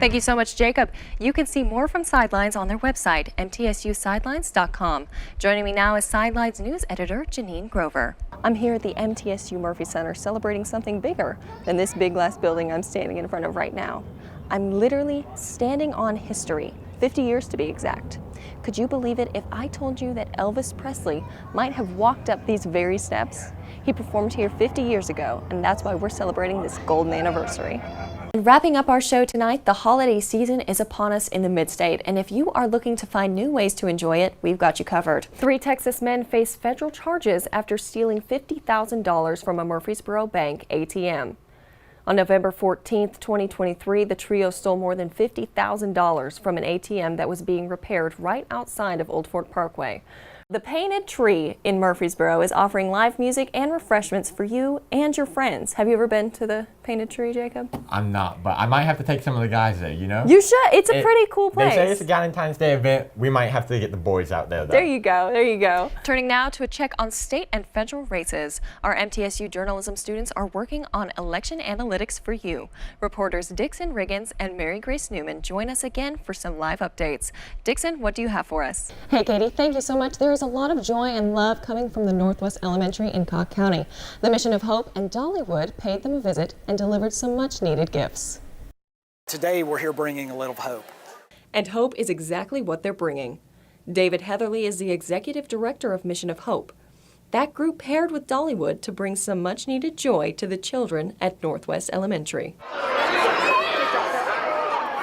Thank you so much, Jacob. You can see more from Sidelines on their website, mtsusidelines.com. Joining me now is Sidelines News Editor Janine Grover. I'm here at the MTSU Murphy Center celebrating something bigger than this big glass building I'm standing in front of right now. I'm literally standing on history, 50 years to be exact. Could you believe it if I told you that Elvis Presley might have walked up these very steps? He performed here 50 years ago, and that's why we're celebrating this golden anniversary. Wrapping up our show tonight, the holiday season is upon us in the Mid-State, and if you are looking to find new ways to enjoy it, we've got you covered. 3 Texas men face federal charges after stealing $50,000 from a Murfreesboro bank ATM. On November 14th, 2023, the trio stole more than $50,000 from an ATM that was being repaired right outside of Old Fort Parkway. The Painted Tree in Murfreesboro is offering live music and refreshments for you and your friends. Have you ever been to the Painted Tree, Jacob? I'm not, but I might have to take some of the guys there, you know? You should. It's a pretty cool place. They say it's a Valentine's Day event. We might have to get the boys out there, though. There you go. There you go. Turning now to a check on state and federal races. Our MTSU journalism students are working on election analytics for you. Reporters Dixon Riggins and Mary Grace Newman join us again for some live updates. Dixon, what do you have for us? Hey, Katie. Thank you so much. There is a lot of joy and love coming from the Northwest Elementary in Cobb County. The Mission of Hope and Dollywood paid them a visit and delivered some much-needed gifts. Today we're here bringing a little hope. And hope is exactly what they're bringing. David Heatherly is the executive director of Mission of Hope. That group paired with Dollywood to bring some much-needed joy to the children at Northwest Elementary.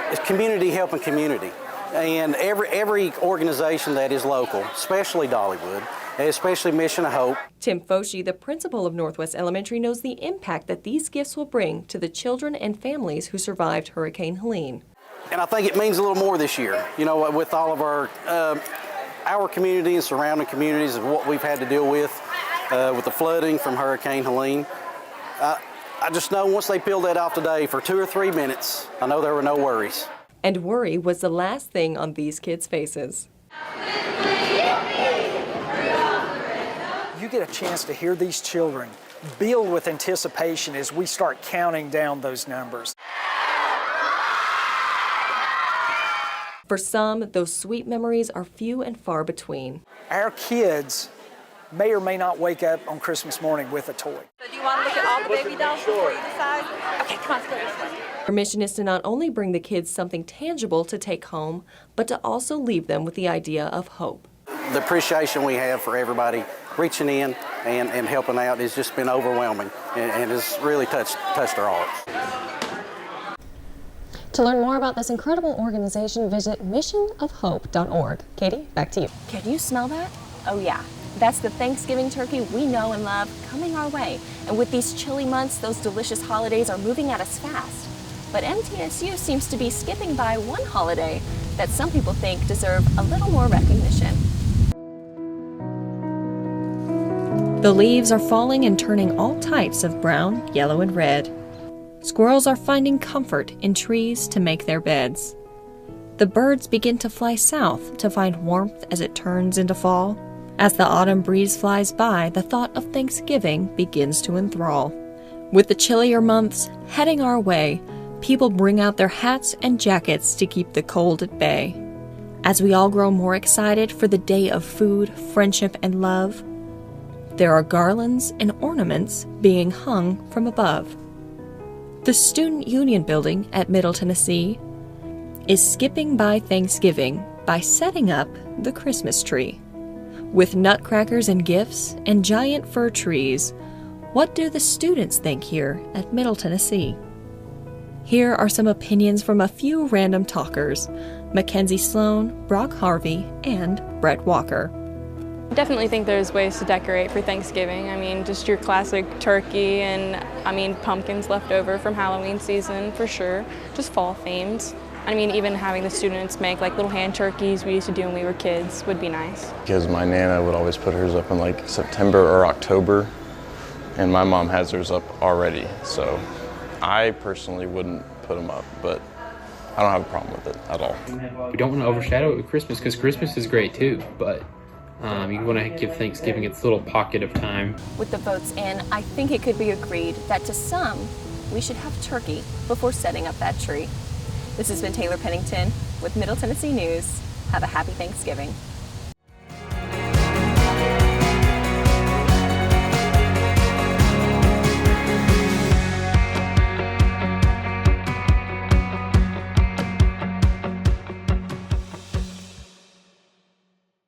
It's community helping community. And every organization that is local, especially Dollywood, especially Mission of Hope. Tim Foshi, the principal of Northwest Elementary, knows the impact that these gifts will bring to the children and families who survived Hurricane Helene. And I think it means a little more this year, you know, with all of our community and surrounding communities and what we've had to deal with the flooding from Hurricane Helene. I just know once they peeled that off today for 2 or 3 minutes, I know there were no worries. And worry was the last thing on these kids' faces. You get a chance to hear these children build with anticipation as we start counting down those numbers. For some, those sweet memories are few and far between. Our kids may or may not wake up on Christmas morning with a toy. So do you want to look at all the baby dolls before you decide? Okay, come on, let's go this way. Our mission is to not only bring the kids something tangible to take home, but to also leave them with the idea of hope. The appreciation we have for everybody reaching in and helping out has just been overwhelming and has really touched our hearts. To learn more about this incredible organization, visit missionofhope.org. Katie, back to you. Can you smell that? Oh yeah. That's the Thanksgiving turkey we know and love coming our way. And with these chilly months, those delicious holidays are moving at us fast. But MTSU seems to be skipping by one holiday that some people think deserve a little more recognition. The leaves are falling and turning all types of brown, yellow, and red. Squirrels are finding comfort in trees to make their beds. The birds begin to fly south to find warmth as it turns into fall. As the autumn breeze flies by, the thought of Thanksgiving begins to enthrall. With the chillier months heading our way, people bring out their hats and jackets to keep the cold at bay. As we all grow more excited for the day of food, friendship, and love, there are garlands and ornaments being hung from above. The Student Union Building at Middle Tennessee is skipping by Thanksgiving by setting up the Christmas tree. With nutcrackers and gifts and giant fir trees, what do the students think here at Middle Tennessee? Here are some opinions from a few random talkers: Mackenzie Sloan, Brock Harvey, and Brett Walker. I definitely think there's ways to decorate for Thanksgiving. I mean, just your classic turkey and, pumpkins left over from Halloween season for sure. Just fall themed. Even having the students make like little hand turkeys we used to do when we were kids would be nice. Because my Nana would always put hers up in like September or October, and my mom has hers up already. So I personally wouldn't put them up, but I don't have a problem with it at all. We don't want to overshadow it with Christmas, because Christmas is great too, but you want to give Thanksgiving its little pocket of time. With the votes in, I think it could be agreed that to some, we should have turkey before setting up that tree. This has been Taylor Pennington with Middle Tennessee News. Have a happy Thanksgiving.